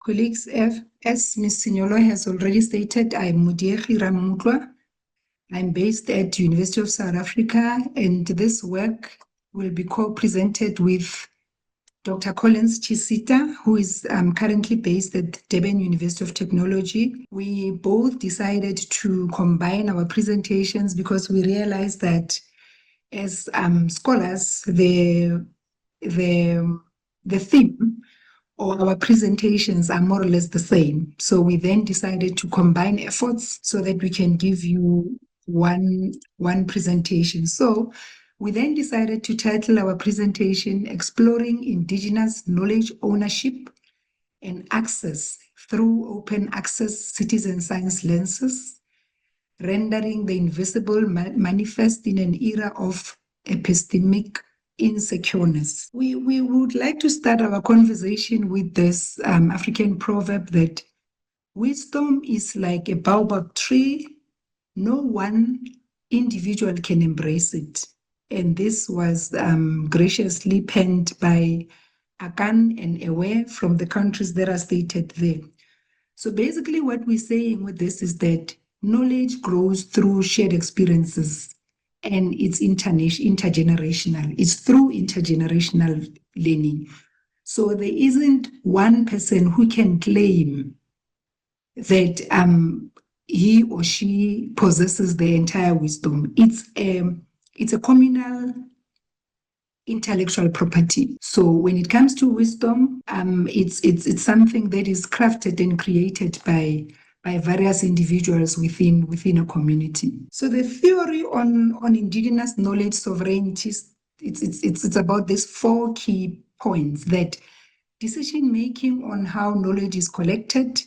Colleagues, as Ms. Signolo has already stated, I'm Modiehi Rammutloa. I'm based at University of South Africa, and this work will be co-presented with Dr. Collence Chisita, who is currently based at Durban University of Technology. We both decided to combine our presentations because we realized that as scholars, the theme or our presentations are more or less the same. So we then decided to combine efforts so that we can give you one presentation. So we then decided to title our presentation Exploring Indigenous Knowledge Ownership and Access Through Open Access Citizen Science Lenses, Rendering the Invisible Manifest in an Era of Epistemic Insecureness. We would like to start our conversation with this African proverb that wisdom is like a baobab tree. No one individual can embrace it. And this was graciously penned by Akan and Ewe from the countries that are stated there. So basically what we're saying with this is that knowledge grows through shared experiences and it's intergenerational. It's through intergenerational learning. So there isn't one person who can claim that he or she possesses the entire wisdom. It's a communal intellectual property. So when it comes to wisdom, it's something that is crafted and created by various individuals within a community. So the theory on indigenous knowledge sovereignty, it's about these 4 key points: that decision making on how knowledge is collected,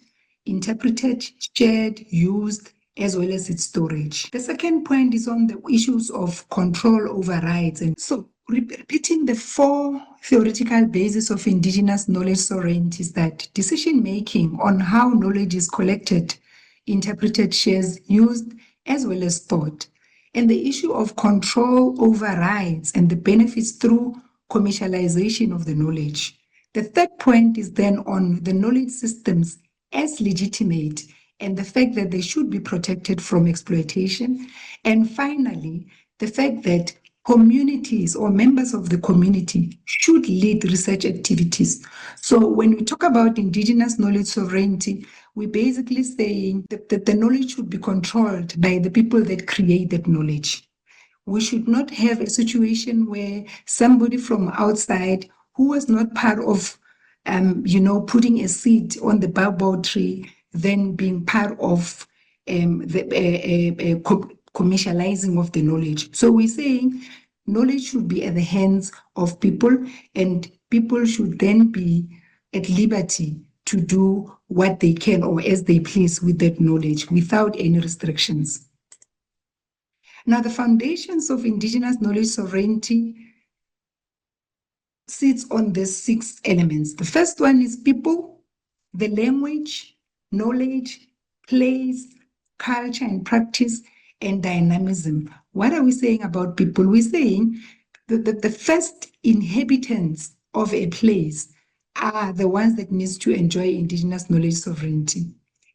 interpreted, shared, used, as well as its storage. The second point is on the issues of control over rights. And so repeating the 4 theoretical bases of indigenous knowledge sovereignty is that decision-making on how knowledge is collected, interpreted, shared, used, as well as stored. And the issue of control over rights and the benefits through commercialization of the knowledge. The third point is then on the knowledge systems as legitimate and the fact that they should be protected from exploitation. And finally, the fact that communities or members of the community should lead research activities. So when we talk about indigenous knowledge sovereignty, we're basically saying that the knowledge should be controlled by the people that create that knowledge. We should not have a situation where somebody from outside who was not part of putting a seed on the baobab tree, then being part of the commercializing of the knowledge. So we're saying knowledge should be at the hands of people, and people should then be at liberty to do what they can or as they please with that knowledge without any restrictions. Now, the foundations of indigenous knowledge sovereignty sits on the 6 elements. The first one is people, the language, knowledge, place, culture and practice, and dynamism. What are we saying about people? We're saying that the first inhabitants of a place are the ones that needs to enjoy indigenous knowledge sovereignty.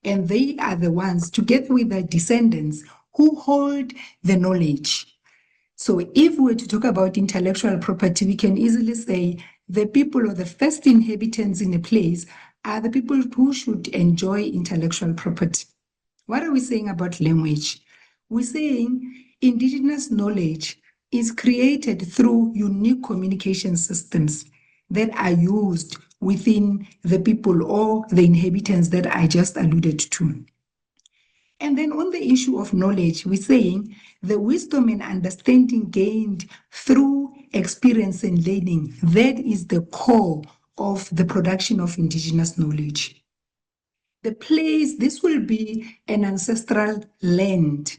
And they are the ones, together with their descendants, who hold the knowledge. So if we were to talk about intellectual property, we can easily say the people or the first inhabitants in a place are the people who should enjoy intellectual property. What are we saying about language? We're saying indigenous knowledge is created through unique communication systems that are used within the people or the inhabitants that I just alluded to. And then on the issue of knowledge, we're saying the wisdom and understanding gained through experience and learning, that is the core of the production of indigenous knowledge. The place, this will be an ancestral land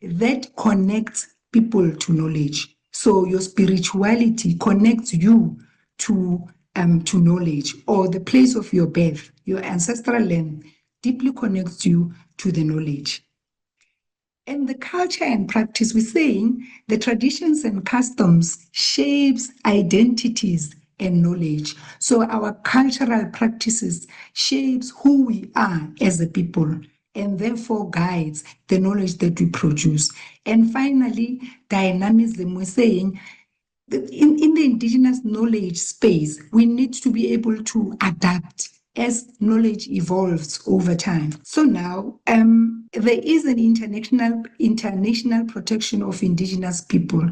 that connects people to knowledge. So your spirituality connects you to knowledge, or the place of your birth, your ancestral land, deeply connects you to the knowledge. And the culture and practice, we're saying the traditions and customs shapes identities and knowledge. So our cultural practices shapes who we are as a people and therefore guides the knowledge that we produce. And finally, dynamism, we're saying in the indigenous knowledge space, we need to be able to adapt as knowledge evolves over time. So now there is an international protection of indigenous people.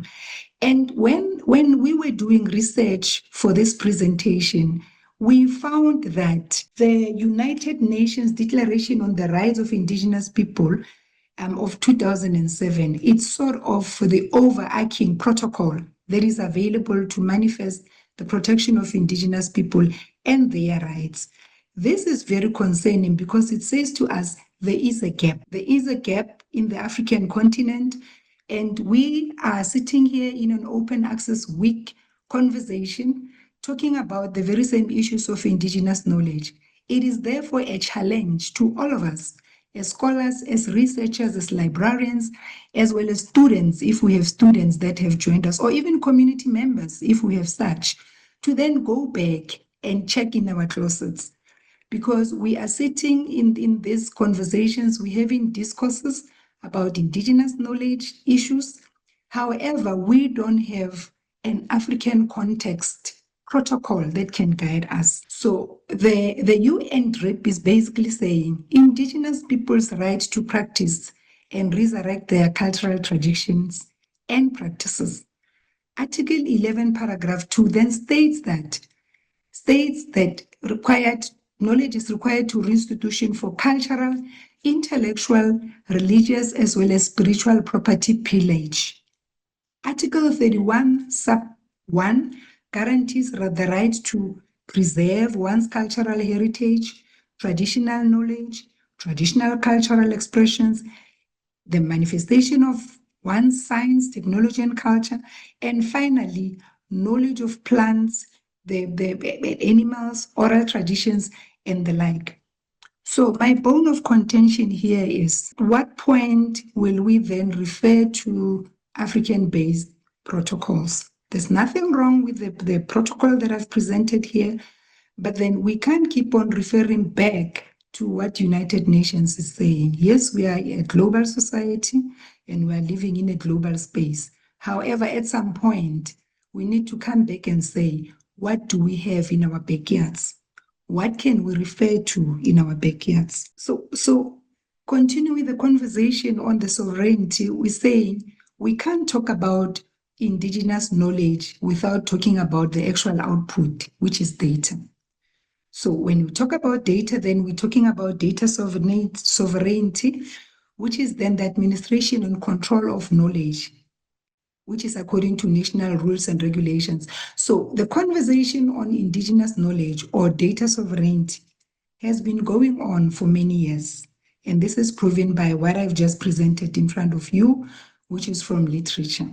And when we were doing research for this presentation, we found that the United Nations Declaration on the Rights of Indigenous People of 2007, it's sort of the overarching protocol that is available to manifest the protection of indigenous people and their rights. This is very concerning because it says to us there is a gap. There is a gap in the African continent, and we are sitting here in an open access week conversation talking about the very same issues of indigenous knowledge. It is therefore a challenge to all of us as scholars, as researchers, as librarians, as well as students, if we have students that have joined us, or even community members, if we have such, to then go back and check in our closets. Because we are sitting in these conversations, we're having discourses about indigenous knowledge issues. However, we don't have an African context protocol that can guide us. So the UN DRIP is basically saying indigenous people's right to practice and resurrect their cultural traditions and practices. Article 11, paragraph 2 then states that knowledge is required to institution for cultural, intellectual, religious, as well as spiritual property pillage. Article 31, sub 1 guarantees the right to preserve one's cultural heritage, traditional knowledge, traditional cultural expressions, the manifestation of one's science, technology, and culture, and finally, knowledge of plants, the animals, oral traditions, and the like. So my bone of contention here is, what point will we then refer to African-based protocols? There's nothing wrong with the protocol that I've presented here, but then we can't keep on referring back to what United Nations is saying. Yes, we are a global society and we are living in a global space. However, at some point, we need to come back and say, what do we have in our backyards? What can we refer to in our backyards? So continue with the conversation on the sovereignty. We're saying we can't talk about indigenous knowledge without talking about the actual output, which is data. So when we talk about data, then we're talking about data sovereignty, which is then the administration and control of knowledge, which is according to national rules and regulations. So the conversation on indigenous knowledge or data sovereignty has been going on for many years. And this is proven by what I've just presented in front of you, which is from literature.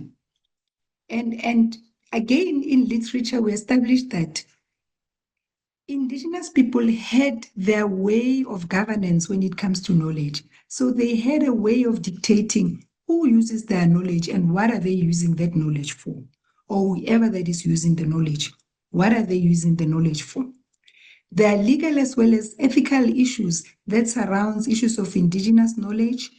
And again, in literature, we established that indigenous people had their way of governance when it comes to knowledge. So they had a way of dictating who uses their knowledge and what are they using that knowledge for? Or whoever that is using the knowledge, what are they using the knowledge for? There are legal as well as ethical issues that surrounds issues of indigenous knowledge,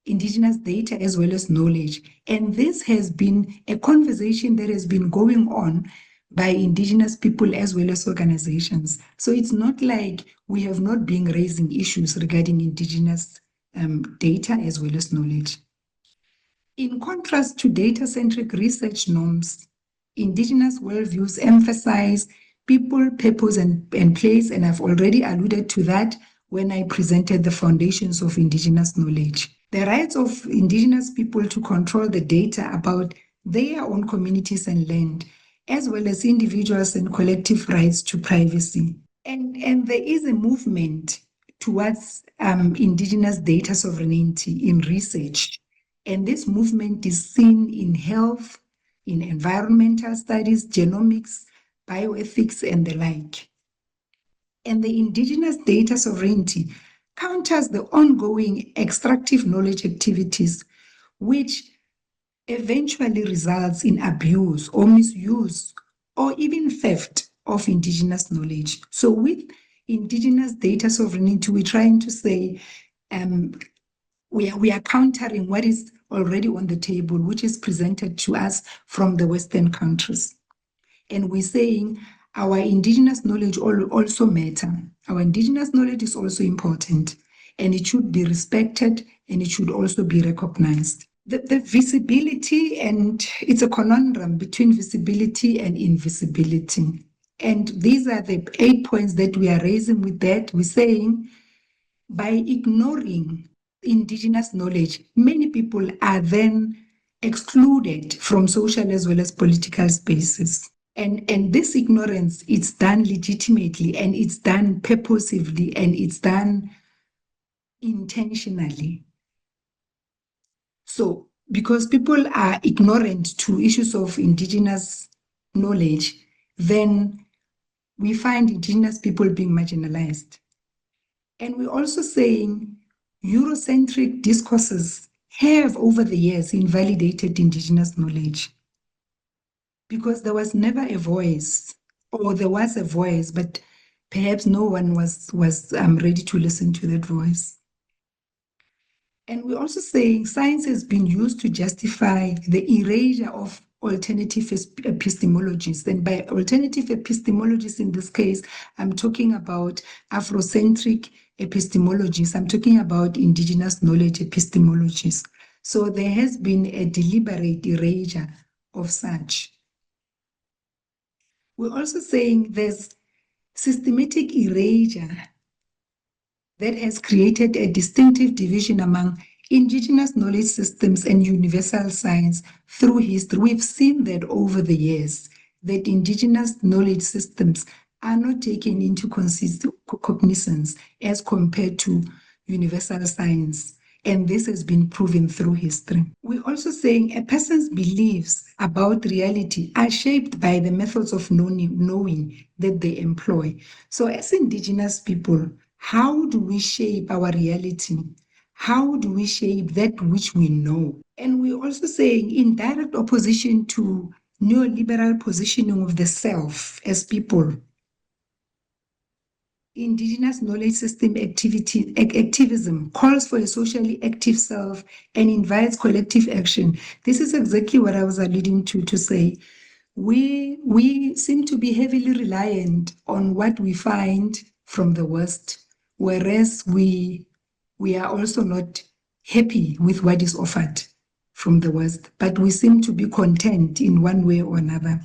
indigenous data as well as knowledge. And this has been a conversation that has been going on by indigenous people as well as organizations. So it's not like we have not been raising issues regarding indigenous data as well as knowledge. In contrast to data-centric research norms, indigenous worldviews emphasize people, purpose, and place, and I've already alluded to that when I presented the foundations of indigenous knowledge. The rights of indigenous people to control the data about their own communities and land, as well as individuals and collective rights to privacy. And there is a movement towards indigenous data sovereignty in research. And this movement is seen in health, in environmental studies, genomics, bioethics, and the like. And the indigenous data sovereignty counters the ongoing extractive knowledge activities, which eventually results in abuse or misuse or even theft of Indigenous knowledge. So with Indigenous data sovereignty, we're trying to say we are countering what is already on the table, which is presented to us from the Western countries. And we're saying our Indigenous knowledge also matter. Our Indigenous knowledge is also important, and it should be respected, and it should also be recognized. The visibility, and it's a conundrum between visibility and invisibility. And these are the 8 points that we are raising with that. We're saying by ignoring Indigenous knowledge, many people are then excluded from social as well as political spaces. And this ignorance, it's done legitimately, and it's done purposively, and it's done intentionally. So, because people are ignorant to issues of Indigenous knowledge, then we find Indigenous people being marginalized. And we're also saying Eurocentric discourses have over the years invalidated Indigenous knowledge, because there was never a voice, or there was a voice, but perhaps no one was ready to listen to that voice. And we're also saying science has been used to justify the erasure of alternative epistemologies. And by alternative epistemologies in this case, I'm talking about Afrocentric epistemologies. I'm talking about Indigenous knowledge epistemologies. So there has been a deliberate erasure of such. We're also saying there's systematic erasure that has created a distinctive division among Indigenous knowledge systems and universal science through history. We've seen that over the years, that Indigenous knowledge systems are not taken into cognizance as compared to universal science. And this has been proven through history. We're also saying a person's beliefs about reality are shaped by the methods of knowing that they employ. So as Indigenous people, how do we shape our reality? How do we shape that which we know? And we're also saying, in direct opposition to neoliberal positioning of the self as people, Indigenous knowledge system activism calls for a socially active self and invites collective action. This is exactly what I was alluding to say. We seem to be heavily reliant on what we find from the West, whereas we are also not happy with what is offered from the West, but we seem to be content in one way or another.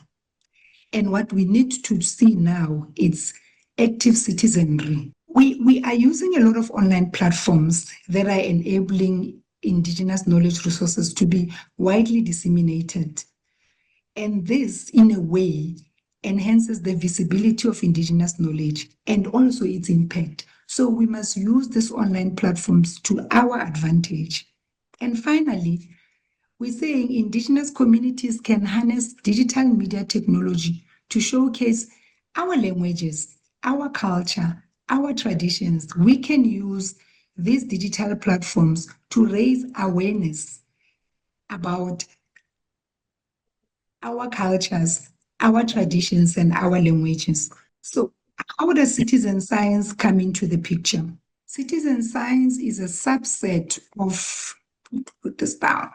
And what we need to see now is active citizenry. We are using a lot of online platforms that are enabling Indigenous knowledge resources to be widely disseminated. And this, in a way, enhances the visibility of Indigenous knowledge and also its impact. So we must use these online platforms to our advantage. And finally, we're saying Indigenous communities can harness digital media technology to showcase our languages, our culture, our traditions. We can use these digital platforms to raise awareness about our cultures, our traditions, and our languages. So how does citizen science come into the picture? Citizen science is a subset of, put this down,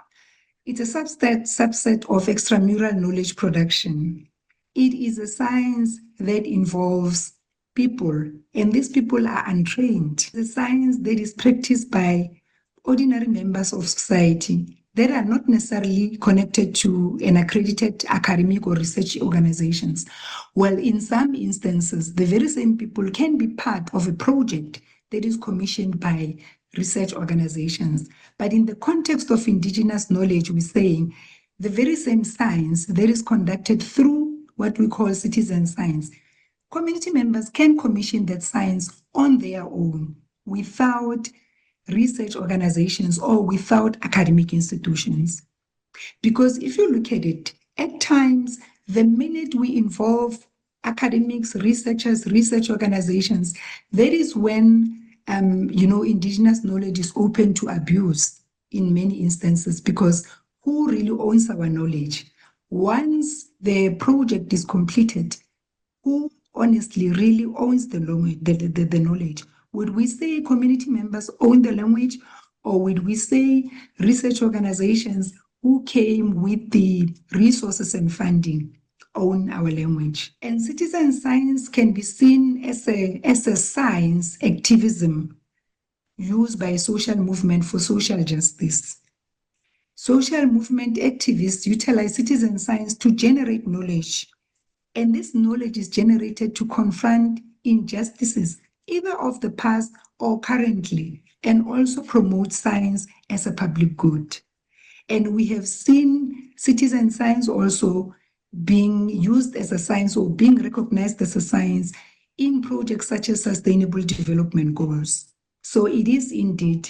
it's a subset of extramural knowledge production. It is a science that involves people, and these people are untrained. It's a science that is practiced by ordinary members of society that are not necessarily connected to an accredited academic or research organizations. Well, in some instances, the very same people can be part of a project that is commissioned by research organizations. But in the context of Indigenous knowledge, we're saying the very same science that is conducted through what we call citizen science, community members can commission that science on their own without research organizations or without academic institutions. Because if you look at it, at times, the minute we involve academics, researchers, research organizations, that is when Indigenous knowledge is open to abuse in many instances, because who really owns our knowledge? Once the project is completed, who honestly really owns the language, the knowledge? Would we say community members own the language, or would we say research organizations who came with the resources and funding own our language? And citizen science can be seen as a science activism used by a social movement for social justice. Social movement activists utilize citizen science to generate knowledge, and this knowledge is generated to confront injustices, either of the past or currently, and also promote science as a public good. And we have seen citizen science also being used as a science or being recognized as a science in projects such as Sustainable Development Goals. So it is indeed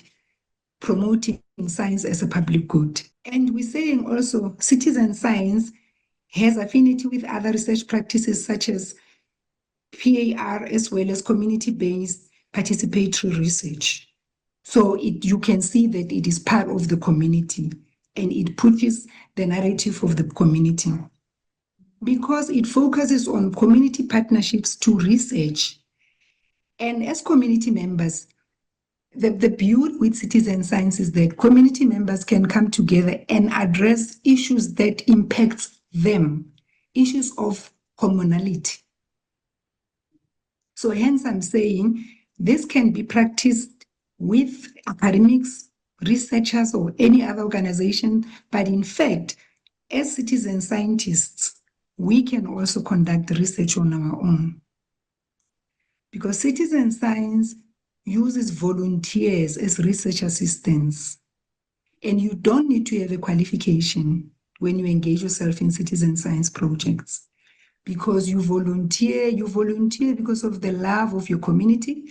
promoting science as a public good. And we're saying also citizen science has affinity with other research practices such as PAR as well as community-based participatory research. So you can see that it is part of the community and it pushes the narrative of the community because it focuses on community partnerships to research. And as community members, the beauty with citizen science is that community members can come together and address issues that impact them, issues of commonality. So hence I'm saying this can be practiced with academics, researchers, or any other organization, but in fact, as citizen scientists, we can also conduct research on our own. Because citizen science uses volunteers as research assistants. And you don't need to have a qualification when you engage yourself in citizen science projects because you volunteer because of the love of your community.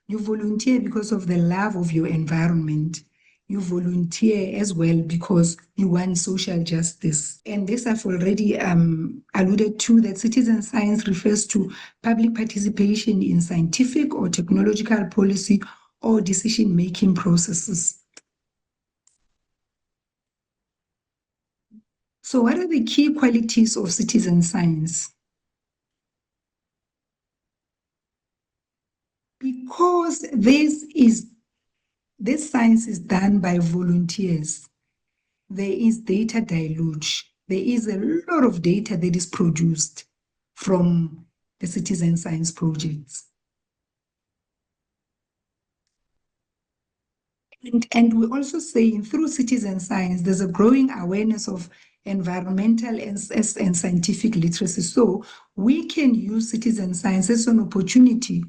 You volunteer because of the love of your environment. You volunteer as well because you want social justice. And this I've already alluded to, that citizen science refers to public participation in scientific or technological policy or decision-making processes. So what are the key qualities of citizen science? Because this science is done by volunteers, there is data deluge. There is a lot of data that is produced from the citizen science projects. And we're also saying through citizen science, there's a growing awareness of environmental and scientific literacy. So we can use citizen science as an opportunity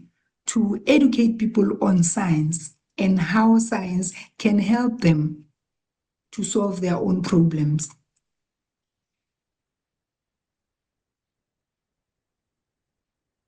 to educate people on science and how science can help them to solve their own problems.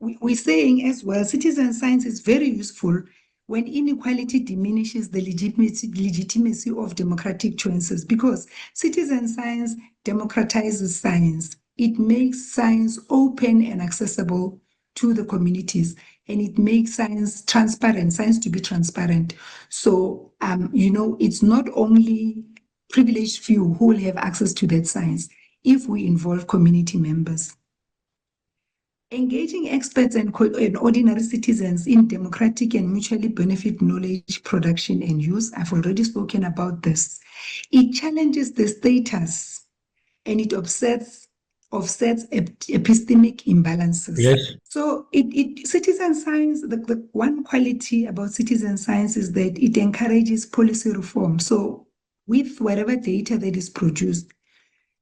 We're saying as well, citizen science is very useful when inequality diminishes the legitimacy of democratic choices, because citizen science democratizes science. It makes science open and accessible to the communities, and it makes science transparent, science to be transparent. So, it's not only privileged few who will have access to that science if we involve community members. Engaging experts and ordinary citizens in democratic and mutually benefit knowledge production and use. I've already spoken about this. It challenges the status and it offsets epistemic imbalances. Yes. So citizen science, the one quality about citizen science is that it encourages policy reform. So with whatever data that is produced,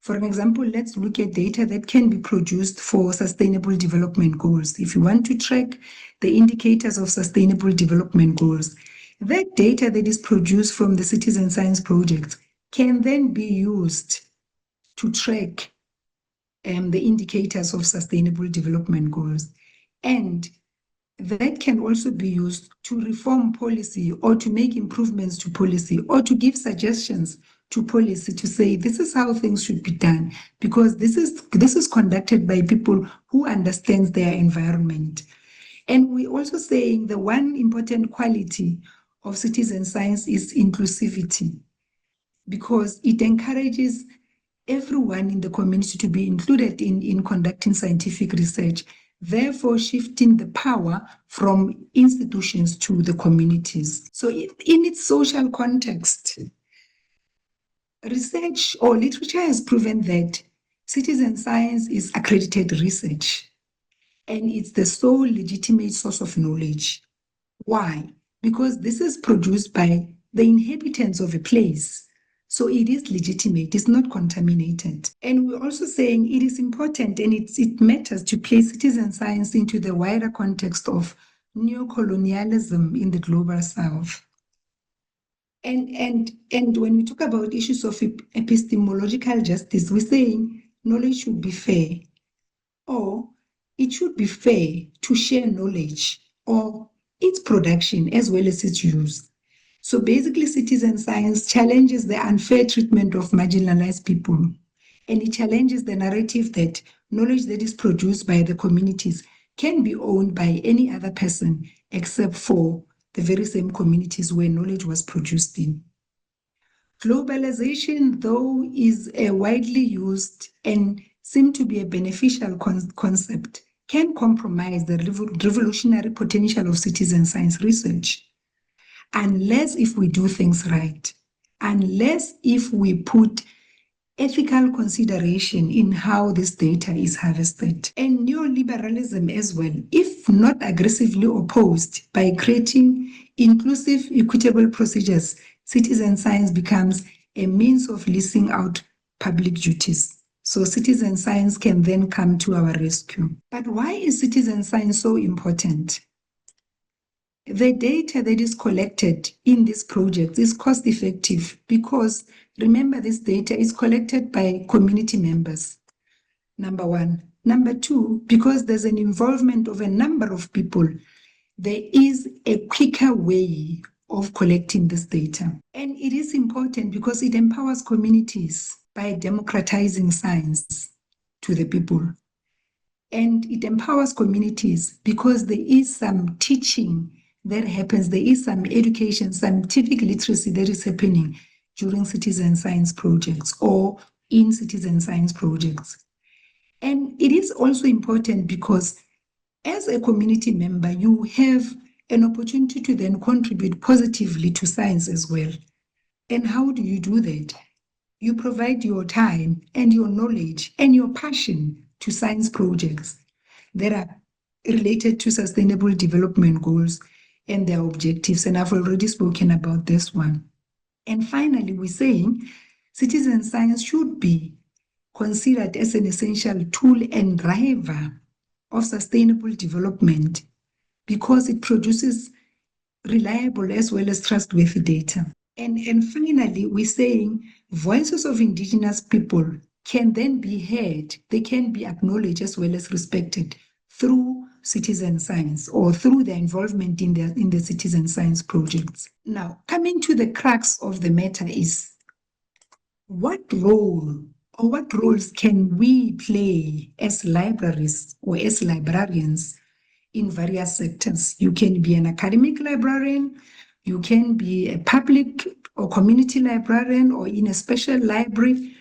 for an example, let's look at data that can be produced for sustainable development goals. If you want to track the indicators of sustainable development goals, that data that is produced from the citizen science project can then be used to track the indicators of sustainable development goals. And that can also be used to reform policy or to make improvements to policy or to give suggestions to policy to say this is how things should be done, because this is conducted by people who understand their environment. And we're also saying the one important quality of citizen science is inclusivity, because it encourages everyone in the community to be included in conducting scientific research. therefore shifting the power from institutions to the communities. So in its social context, research or literature has proven that citizen science is accredited research, and it's the sole legitimate source of knowledge. Why? Because this is produced by the inhabitants of a place. So it is legitimate, it's not contaminated. And we're also saying it is important and it matters to place citizen science into the wider context of neocolonialism in the global south. And when we talk about issues of epistemological justice, we're saying knowledge should be fair, or it should be fair to share knowledge or its production as well as its use. So basically, citizen science challenges the unfair treatment of marginalized people, and it challenges the narrative that knowledge that is produced by the communities can be owned by any other person except for the very same communities where knowledge was produced in. Globalization, though, is a widely used and seem to be a beneficial concept, can compromise the revolutionary potential of citizen science research, unless if we do things right, unless if we put ethical consideration in how this data is harvested. And neoliberalism as well, if not aggressively opposed by creating inclusive, equitable procedures, citizen science becomes a means of leasing out public duties. So citizen science can then come to our rescue. But why is citizen science so important? The data that is collected in this project is cost effective because, remember, this data is collected by community members, number one. Number two, because there's an involvement of a number of people, there is a quicker way of collecting this data. And it is important because it empowers communities by democratizing science to the people. And it empowers communities because there is some teaching that happens, there is some education, scientific literacy that is happening during citizen science projects or in citizen science projects. And it is also important because as a community member, you have an opportunity to then contribute positively to science as well. And how do you do that? You provide your time and your knowledge and your passion to science projects that are related to sustainable development goals and their objectives. And I've already spoken about this one. And finally, we're saying citizen science should be considered as an essential tool and driver of sustainable development because it produces reliable as well as trustworthy data. And finally, we're saying voices of Indigenous people can then be heard, they can be acknowledged as well as respected through citizen science or through their involvement in the citizen science projects. Now, coming to the crux of the matter is what role or what roles can we play as libraries or as librarians in various sectors? You can be an academic librarian, you can be a public or community librarian or in a special library,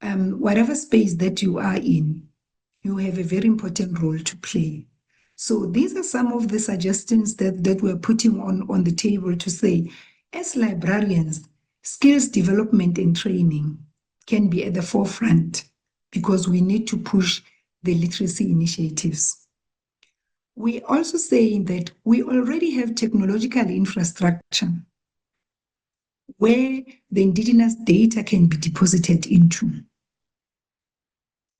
whatever space that you are in, you have a very important role to play. So these are some of the suggestions that we're putting on the table to say, as librarians, skills development and training can be at the forefront because we need to push the literacy initiatives. We're also saying that we already have technological infrastructure where the Indigenous data can be deposited into.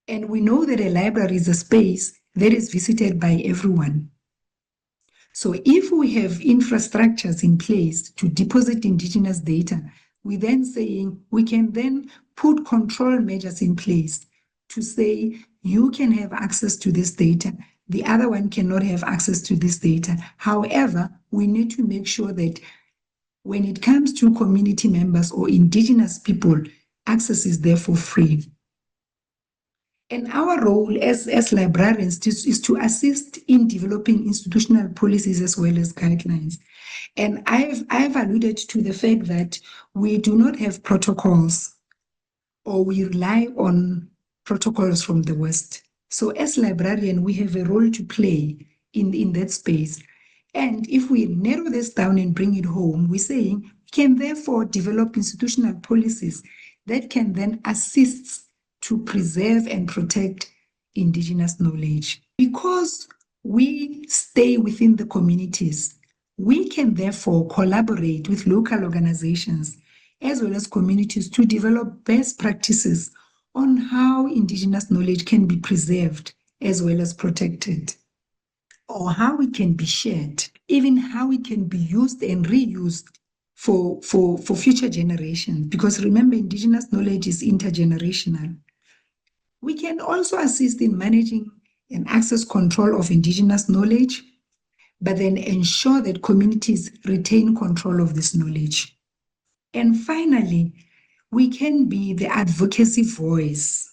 And we know that a library is a space that is visited by everyone. So if we have infrastructures in place to deposit Indigenous data, we're then saying we can then put control measures in place to say you can have access to this data, the other one cannot have access to this data. However, we need to make sure that when it comes to community members or Indigenous people, access is therefore free. And our role as librarians is to assist in developing institutional policies as well as guidelines. And I've alluded to the fact that we do not have protocols or we rely on protocols from the West. So as librarian, we have a role to play in that space. And if we narrow this down and bring it home, we're saying we can therefore develop institutional policies that can then assist to preserve and protect Indigenous knowledge. Because we stay within the communities, we can therefore collaborate with local organizations as well as communities to develop best practices on how Indigenous knowledge can be preserved as well as protected, or how it can be shared, even how it can be used and reused for future generations. Because remember, Indigenous knowledge is intergenerational. We can also assist in managing and access control of Indigenous knowledge, but then ensure that communities retain control of this knowledge. And finally, we can be the advocacy voice.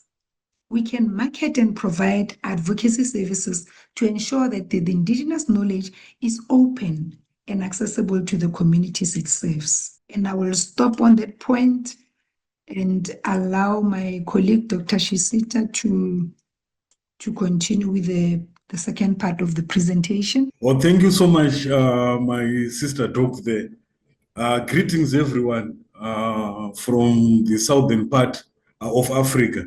We can market and provide advocacy services to ensure that the Indigenous knowledge is open and accessible to the communities it serves. And I will stop on that point and allow my colleague, Dr. Chisita, to continue with the second part of the presentation. Well, thank you so much, my sister Doc there. Greetings, everyone, from the southern part of Africa.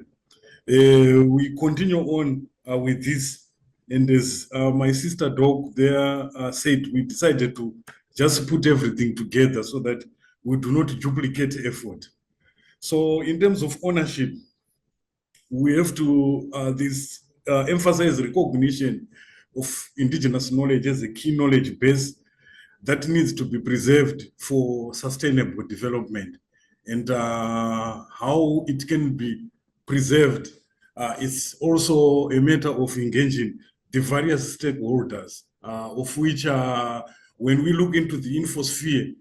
We continue on with this, and as my sister Doc there said, we decided to just put everything together so that we do not duplicate effort. So in terms of ownership, we have to emphasize recognition of Indigenous knowledge as a key knowledge base that needs to be preserved for sustainable development. And how it can be preserved is also a matter of engaging the various stakeholders, of which when we look into the infosphere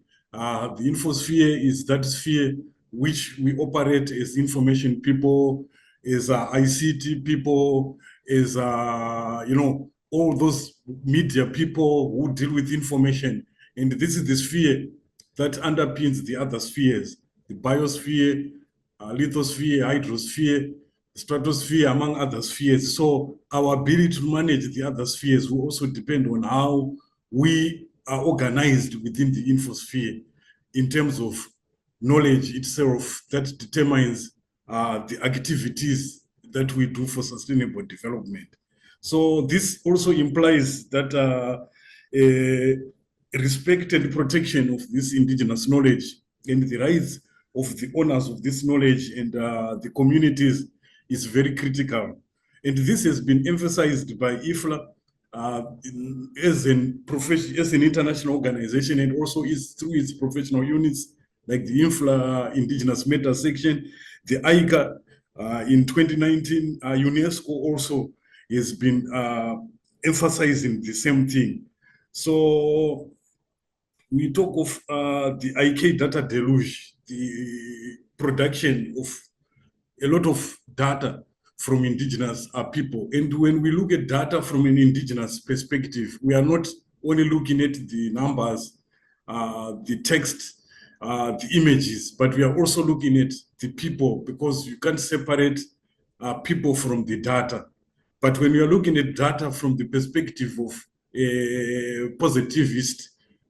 is that sphere which we operate as information people, as ICT people, as all those media people who deal with information. And this is the sphere that underpins the other spheres, the biosphere, lithosphere, hydrosphere, stratosphere, among other spheres. So our ability to manage the other spheres will also depend on how we are organized within the infosphere in terms of knowledge itself that determines the activities that we do for sustainable development. So this also implies that respect and protection of this Indigenous knowledge and the rights of the owners of this knowledge and the communities is very critical. And this has been emphasized by AfLIA as an international organization, and also through its professional units like the AfLIA Indigenous Matters section, the ICA in 2019, UNESCO also has been emphasizing the same thing. So we talk of the IK data deluge, the production of a lot of data from Indigenous people. And when we look at data from an Indigenous perspective, we are not only looking at the numbers, the text, the images, but we are also looking at the people, because you can't separate people from the data. But when you are looking at data from the perspective of a positivist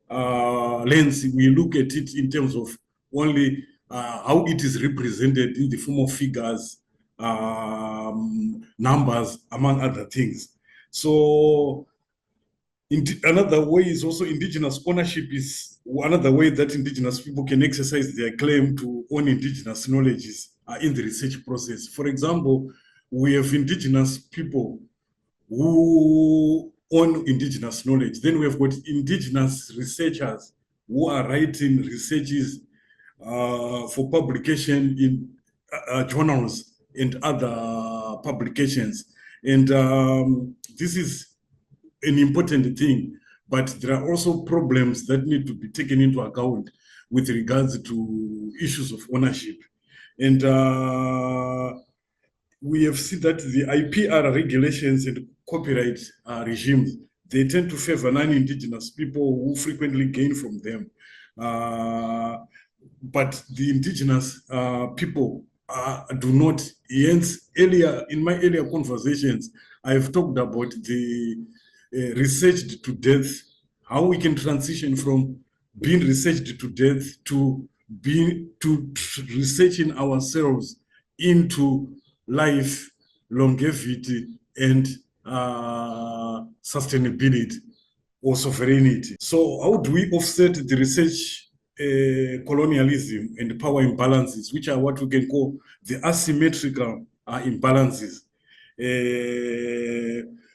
lens, we look at it in terms of only how it is represented in the form of figures, numbers, among other things. So another way is also Indigenous ownership is another way that Indigenous people can exercise their claim to own Indigenous knowledges in the research process. For example, we have Indigenous people who own Indigenous knowledge. Then we have got Indigenous researchers who are writing researches for publication in journals and other publications. And this is an important thing, but there are also problems that need to be taken into account with regards to issues of ownership. And we have seen that the IPR regulations and copyright regimes, they tend to favor non-Indigenous people who frequently gain from them. But the Indigenous people do not. Hence, earlier in my earlier conversations, I've talked about the researched to death, how we can transition from being researched to death to researching ourselves into life, longevity, and sustainability or sovereignty. So how do we offset the research colonialism and power imbalances, which are what we can call the asymmetrical imbalances?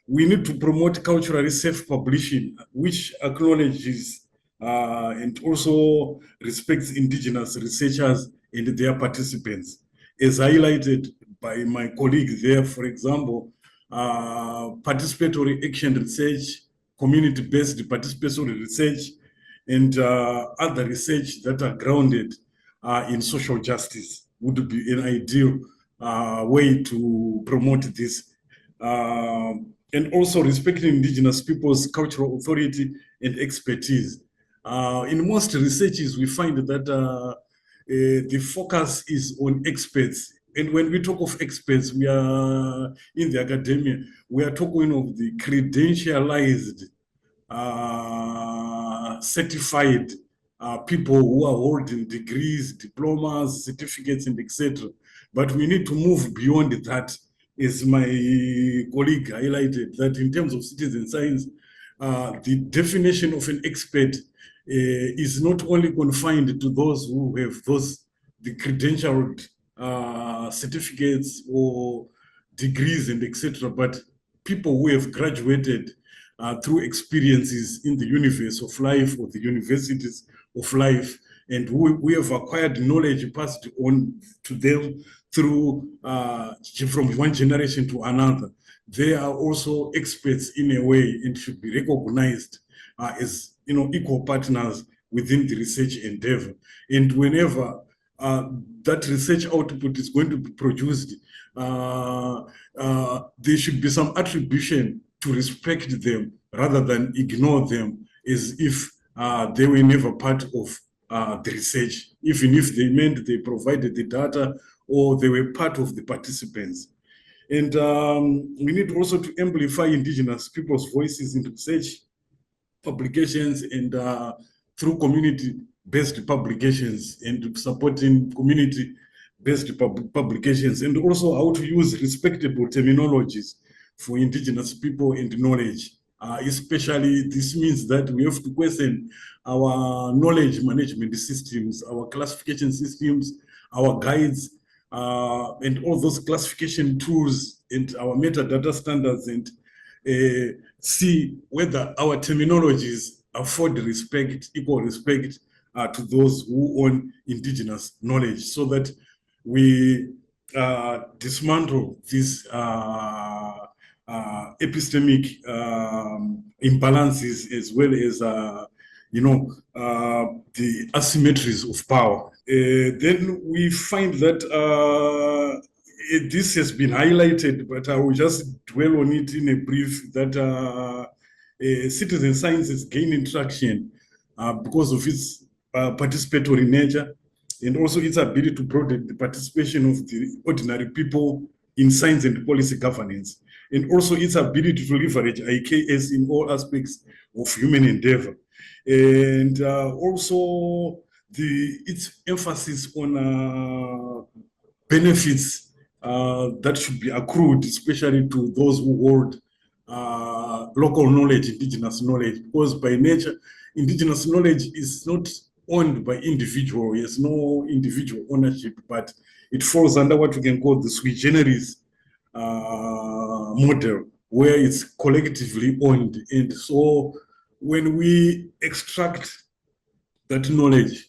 We need to promote culturally safe publishing, which acknowledges and also respects Indigenous researchers and their participants. As highlighted by my colleague there, for example, participatory action research, community-based participatory research, and other research that are grounded in social justice would be an ideal way to promote this. And also respecting Indigenous people's cultural authority and expertise. In most researches, we find that the focus is on experts. And when we talk of experts, we are in the academia, we are talking of the credentialized, certified people who are holding degrees, diplomas, certificates, and etc. But we need to move beyond that, as my colleague highlighted, that in terms of citizen science, the definition of an expert is not only confined to those who have the credentialed certificates or degrees and etc., but people who have graduated through experiences in the universe of life or the universities of life, and we have acquired knowledge passed on to them through from one generation to another. They are also experts in a way and should be recognized as equal partners within the research endeavor. And whenever that research output is going to be produced, there should be some attribution to respect them rather than ignore them as if they were never part of the research, even if they meant they provided the data or they were part of the participants. And we need also to amplify Indigenous people's voices in research publications and through community-based publications and supporting community-based publications, and also how to use respectable terminologies for Indigenous people and knowledge. Especially, this means that we have to question our knowledge management systems, our classification systems, our guides, and all those classification tools and our metadata standards, and see whether our terminologies afford respect, equal respect to those who own Indigenous knowledge, so that we dismantle these epistemic imbalances, as well as the asymmetries of power. Then we find that this has been highlighted, but I will just dwell on it in a brief, that citizen science is gaining traction because of its participatory nature, and also its ability to broaden the participation of the ordinary people in science and policy governance, and also its ability to leverage IKS in all aspects of human endeavor. And also its emphasis on benefits that should be accrued, especially to those who hold local knowledge, Indigenous knowledge, because by nature, Indigenous knowledge is not owned by individual. There's no individual ownership, but it falls under what we can call the sui generis model, where it's collectively owned. And so when we extract that knowledge,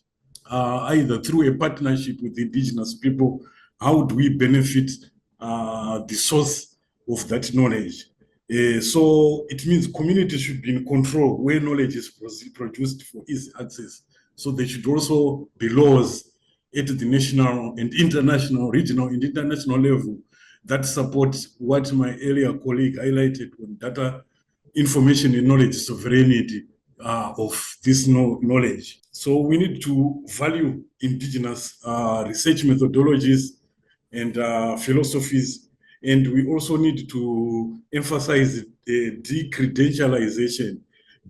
either through a partnership with Indigenous people, how do we benefit the source of that knowledge? So it means communities should be in control where knowledge is produced for easy access. So there should also be laws at the national and international, regional and international level that support what my earlier colleague highlighted on data, information and knowledge sovereignty of this knowledge. So we need to value Indigenous research methodologies, and philosophies. And we also need to emphasize de-credentialization,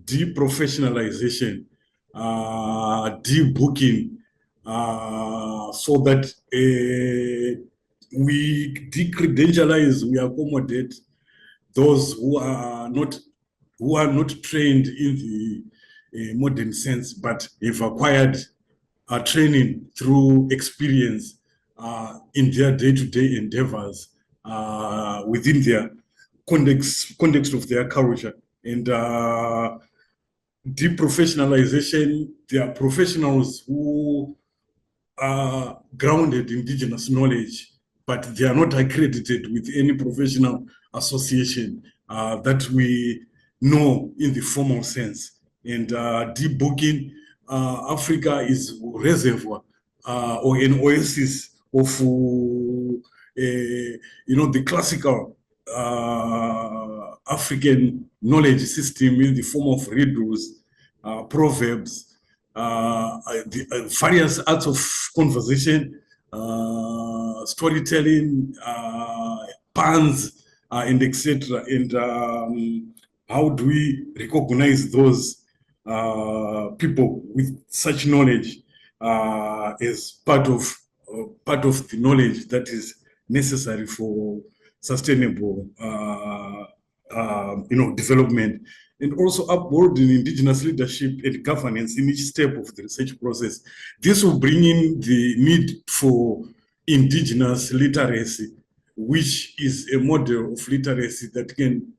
de-professionalization, de-booking, so that we de-credentialize, we accommodate those who are not trained in the modern sense, but have acquired training through experience in their day-to-day endeavors within their context of their culture. And deprofessionalization, they are professionals who are grounded in indigenous knowledge, but they are not accredited with any professional association that we know in the formal sense. And debooking, Africa is reservoir or an oasis of the classical African knowledge system in the form of riddles, proverbs, the various arts of conversation, storytelling, puns, and etc. And how do we recognize those people with such knowledge as part of the knowledge that is necessary for sustainable development, and upholding upholding indigenous leadership and governance in each step of the research process. This will bring in the need for indigenous literacy, which is a model of literacy that can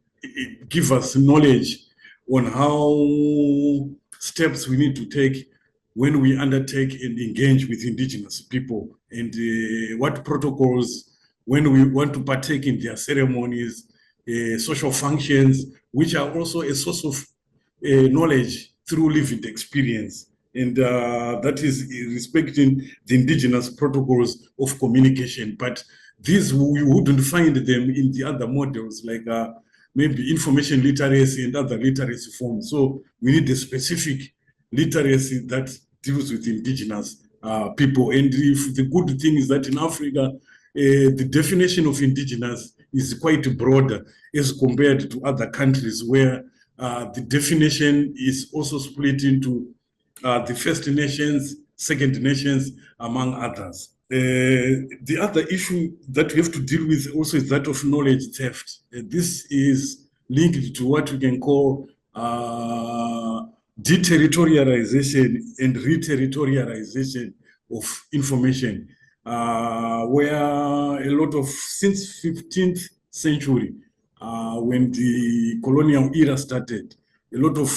give us knowledge on how steps we need to take when we undertake and engage with indigenous people, and what protocols when we want to partake in their ceremonies, social functions, which are also a source of knowledge through lived experience. And that is respecting the indigenous protocols of communication. But these, we wouldn't find them in the other models, like maybe information literacy and other literacy forms. So we need a specific literacy that deals with indigenous people. And if the good thing is that in Africa, the definition of indigenous is quite broader as compared to other countries where the definition is also split into the First Nations, Second Nations, among others. The other issue that we have to deal with also is that of knowledge theft. This is linked to what we can call deterritorialization and reterritorialization of information, where a lot of, since 15th century, when the colonial era started, a lot of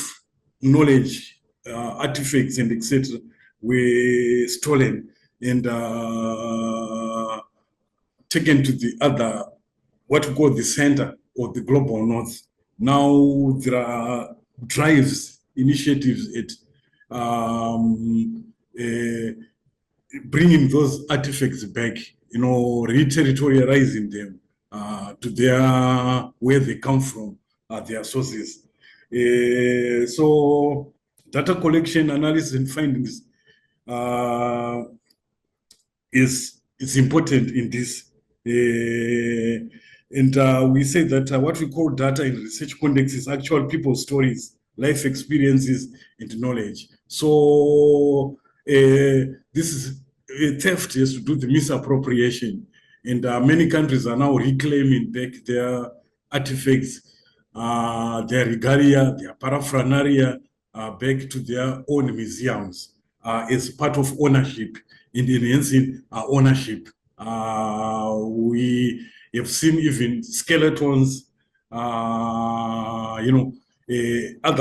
knowledge, artifacts and etc. were stolen and taken to the other, what we call the center or the global north. Now there are drives, initiatives at bringing those artifacts back, reterritorializing them to where they come from, their sources. So data collection, analysis, and findings is important in this. And we say that what we call data in research context is actual people's stories, life experiences, and knowledge. So this is theft has to do with the misappropriation, and many countries are now reclaiming back their artifacts, their regalia, their paraphernalia, back to their own museums as part of ownership, in enhancing ownership. We have seen even skeletons, other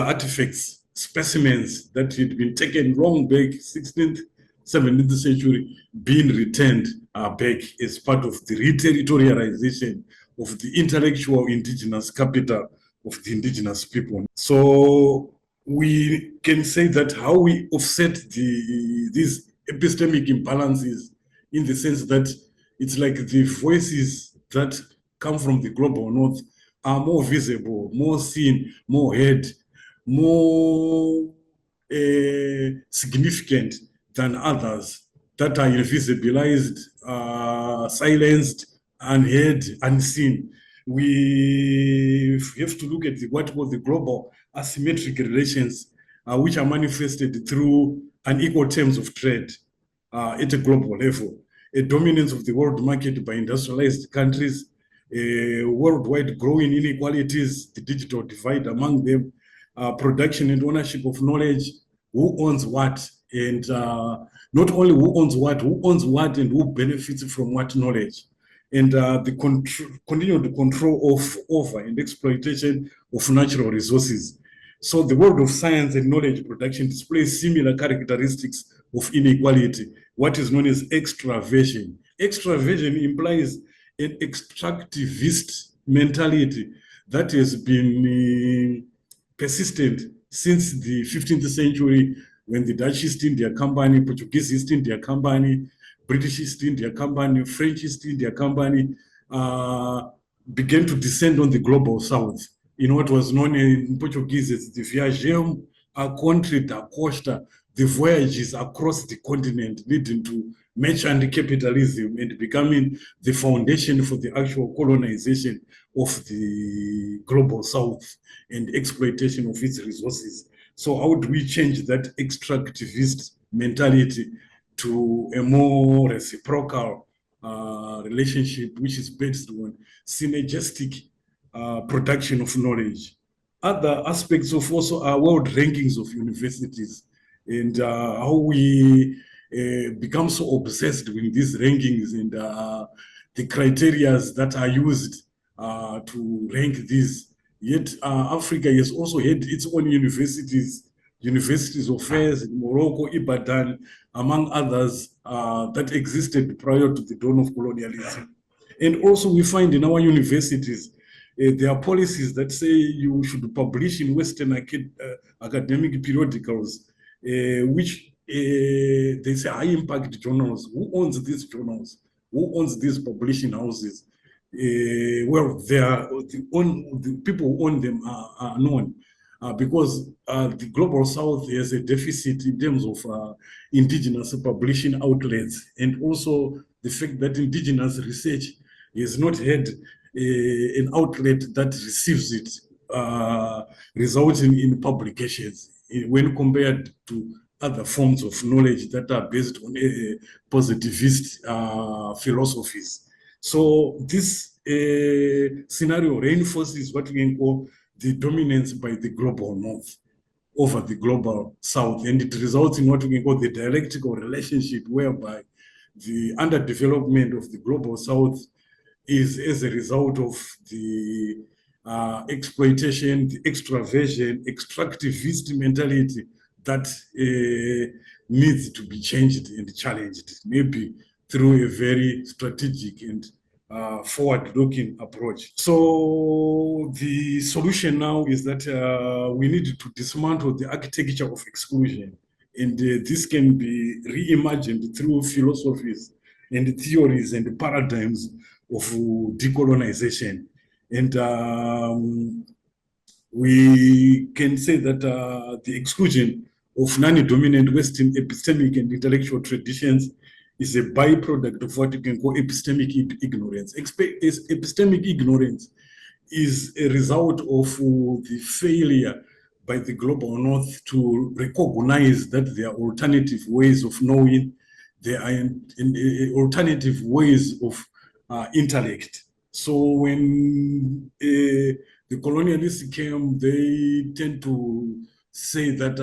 artifacts, specimens that had been taken long back, 16th, 17th century, being returned back as part of the reterritorialization of the intellectual indigenous capital of the indigenous people. So we can say that how we offset these epistemic imbalances, in the sense that it's like the voices that come from the global north are more visible, more seen, more heard, more significant than others, that are invisibilized, silenced, unheard, unseen. We have to look at what were the global asymmetric relations, which are manifested through unequal terms of trade at a global level, a dominance of the world market by industrialized countries, worldwide growing inequalities, the digital divide among them, production and ownership of knowledge, who owns what, and not only who owns what and who benefits from what knowledge, and the continued control of over and exploitation of natural resources. So the world of science and knowledge production displays similar characteristics of inequality, what is known as extraversion. Extraversion implies an extractivist mentality that has been persistent since the 15th century, when the Dutch East India Company, Portuguese East India Company, British East India Company, French East India Company began to descend on the global south in what was known in Portuguese as the viagem contra da costa, the voyages across the continent leading to merchant capitalism and becoming the foundation for the actual colonization of the global south and exploitation of its resources. So how do we change that extractivist mentality to a more reciprocal relationship, which is based on synergistic production of knowledge? Other aspects of also our world rankings of universities and how we become so obsessed with these rankings and the criterias that are used to rank these. Yet Africa has also had its own universities of Fez, Morocco, Ibadan, among others that existed prior to the dawn of colonialism. And also we find in our universities, there are policies that say you should publish in Western academic periodicals, which they say high impact journals. Who owns these journals? Who owns these publishing houses? Well, the people who own them are known because the global south has a deficit in terms of indigenous publishing outlets, and also the fact that indigenous research has not had an outlet that receives it, resulting in publications when compared to other forms of knowledge that are based on positivist philosophies. So this scenario reinforces what we can call the dominance by the global north over the global south, and it results in what we can call the dialectical relationship, whereby the underdevelopment of the global south is as a result of the exploitation, the extraversion, extractivist mentality that needs to be changed and challenged, maybe through a very strategic and forward-looking approach. So the solution now is that we need to dismantle the architecture of exclusion, and this can be reimagined through philosophies and theories and paradigms of decolonization. And we can say that the exclusion of non-dominant Western epistemic and intellectual traditions is a byproduct of what you can call epistemic ignorance. Epistemic ignorance is a result of the failure by the global north to recognize that there are alternative ways of knowing, there are alternative ways of intellect. So when the colonialists came, they tend to say that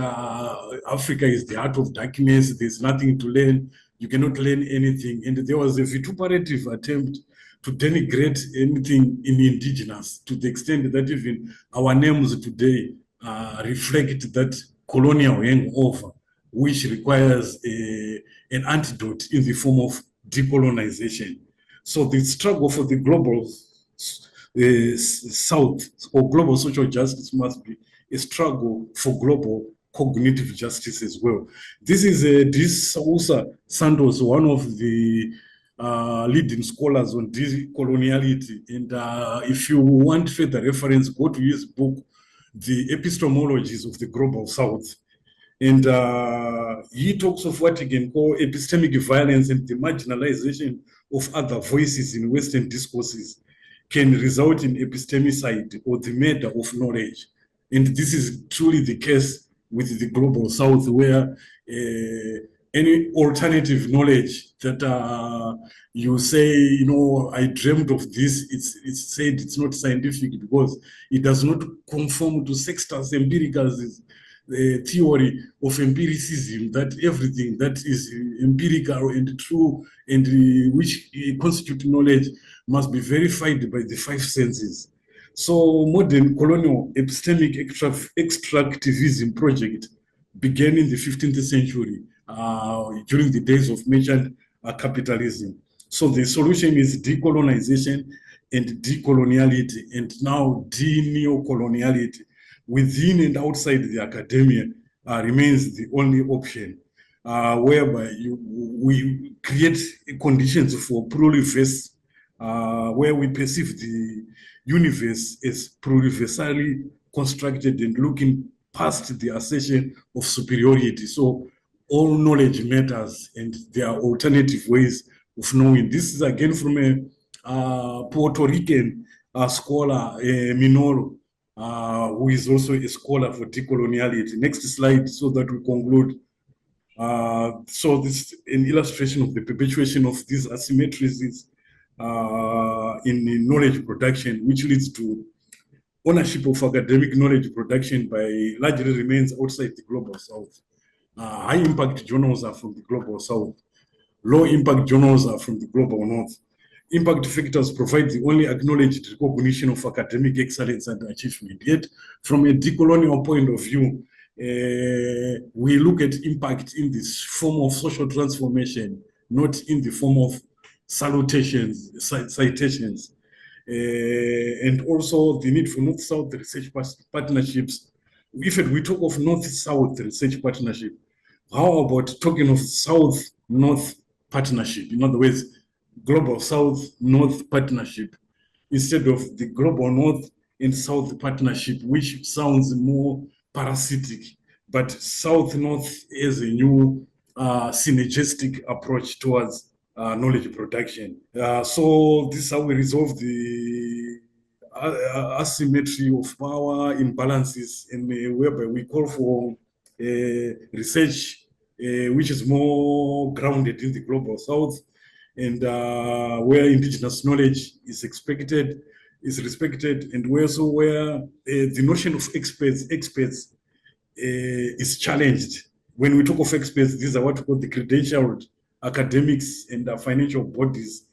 Africa is the heart of darkness, there's nothing to learn, you cannot learn anything. And there was a vituperative attempt to denigrate anything in indigenous, to the extent that even our names today reflect that colonial hangover, which requires an antidote in the form of decolonization. So the struggle for the global south or global social justice must be a struggle for global cognitive justice as well. This is Sousa Santos, one of the leading scholars on decoloniality. And if you want further reference, go to his book, The Epistemologies of the Global South. And he talks of what he can call epistemic violence and the marginalization of other voices in Western discourses can result in epistemicide or the murder of knowledge. And this is truly the case with the Global South, where any alternative knowledge that you say, I dreamed of this, it's said it's not scientific because it does not conform to Sextus Empiricus' theory of empiricism, that everything that is empirical and true and which constitute knowledge must be verified by the five senses. So modern colonial epistemic extractivism project began in the 15th century during the days of merchant capitalism. So the solution is decolonization and decoloniality, and now de-neocoloniality within and outside the academia remains the only option, whereby we create conditions for pluriverse, where we perceive the universe as pluriversally constructed and looking past the assertion of superiority. So all knowledge matters, and there are alternative ways of knowing. This is again from a Puerto Rican scholar, Minoro, who is also a scholar for decoloniality. Next slide, so that we conclude. So this is an illustration of the perpetuation of these asymmetries in knowledge production, which leads to ownership of academic knowledge production by largely remains outside the Global South. High impact journals are from the Global South. Low impact journals are from the Global North. Impact factors provide the only acknowledged recognition of academic excellence and achievement. Yet, from a decolonial point of view, we look at impact in this form of social transformation, not in the form of salutations, citations. And also the need for North-South research partnerships. If we talk of North-South research partnership, how about talking of South-North partnership? In other words, Global South-North partnership, instead of the Global North and South partnership, which sounds more parasitic, but South-North is a new synergistic approach towards knowledge production. So this is how we resolve the asymmetry of power imbalances, and whereby we call for research which is more grounded in the Global South, and where indigenous knowledge is respected, and where the notion of experts is challenged. When we talk of experts, these are what we call the credentialed academics and financial bodies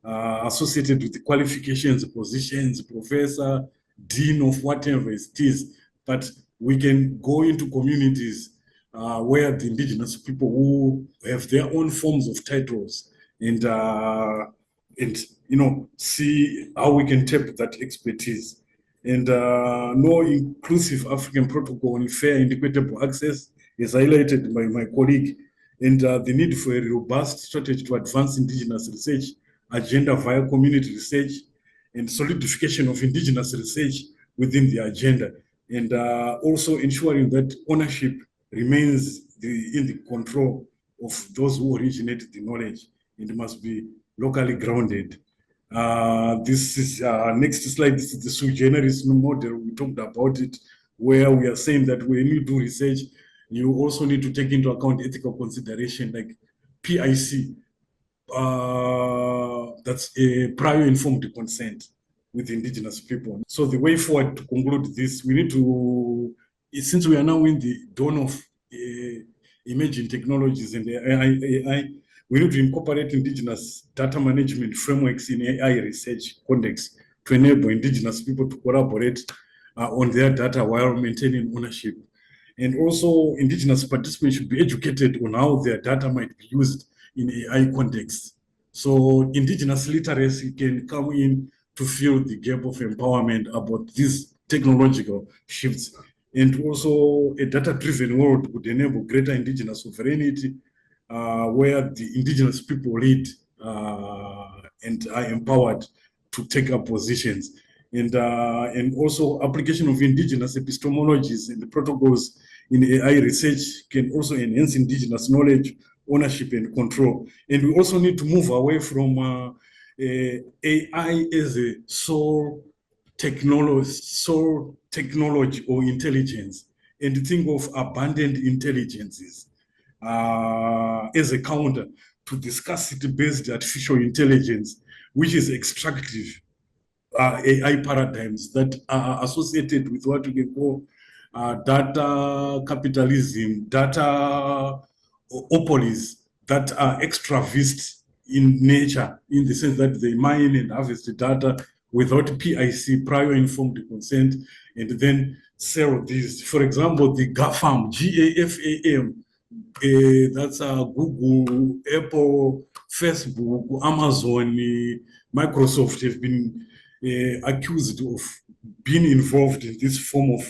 associated with the qualifications, positions, professor, dean of whatever it is. But we can go into communities where the indigenous people who have their own forms of titles and see how we can tap that expertise. And no inclusive African protocol on fair and equitable access is highlighted by my colleague, and the need for a robust strategy to advance indigenous research agenda via community research and solidification of indigenous research within the agenda, and also ensuring that ownership remains in the control of those who originate the knowledge, and must be locally grounded. This is next slide. This is the sui generis model. We talked about it, where we are saying that when you do research, you also need to take into account ethical consideration like PIC. That's a prior informed consent with indigenous people. So the way forward to conclude this, we need to, since we are now in the dawn of emerging technologies and AI, we need to incorporate indigenous data management frameworks in AI research context to enable indigenous people to collaborate on their data while maintaining ownership. And also, indigenous participants should be educated on how their data might be used in AI context. So indigenous literacy can come in to fill the gap of empowerment about these technological shifts. And also, a data-driven world would enable greater indigenous sovereignty, where the indigenous people lead and are empowered to take up positions. And also application of indigenous epistemologies and the protocols in AI research can also enhance indigenous knowledge, ownership, and control. And we also need to move away from AI as a sole technology or intelligence, and think of abundant intelligences as a counter to the scarcity-based artificial intelligence, which is extractive AI paradigms that are associated with what we can call data capitalism, data opolis, that are extravist in nature, in the sense that they mine and harvest the data without PIC, prior informed consent, and then sell these. For example, the GAFAM, GAFAM, that's Google, Apple, Facebook, Amazon, Microsoft have been accused of being involved in this form of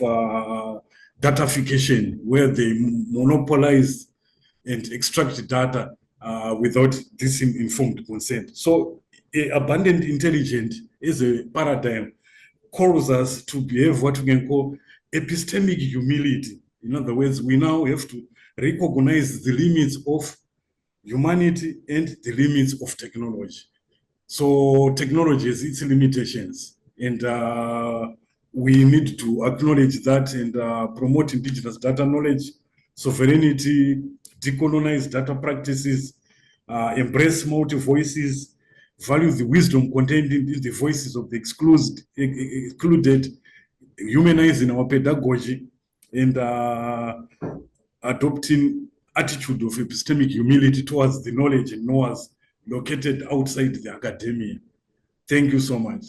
datafication, where they monopolize and extract data without this informed consent. So abundant intelligence is a paradigm, calls us to behave what we can call epistemic humility. In other words, we now have to recognize the limits of humanity and the limits of technology. So technology has its limitations, and we need to acknowledge that and promote indigenous data knowledge, sovereignty, decolonize data practices, embrace multi-voices, value the wisdom contained in the voices of the excluded, humanizing our pedagogy, and adopting attitude of epistemic humility towards the knowledge and knowers located outside the academia. Thank you so much.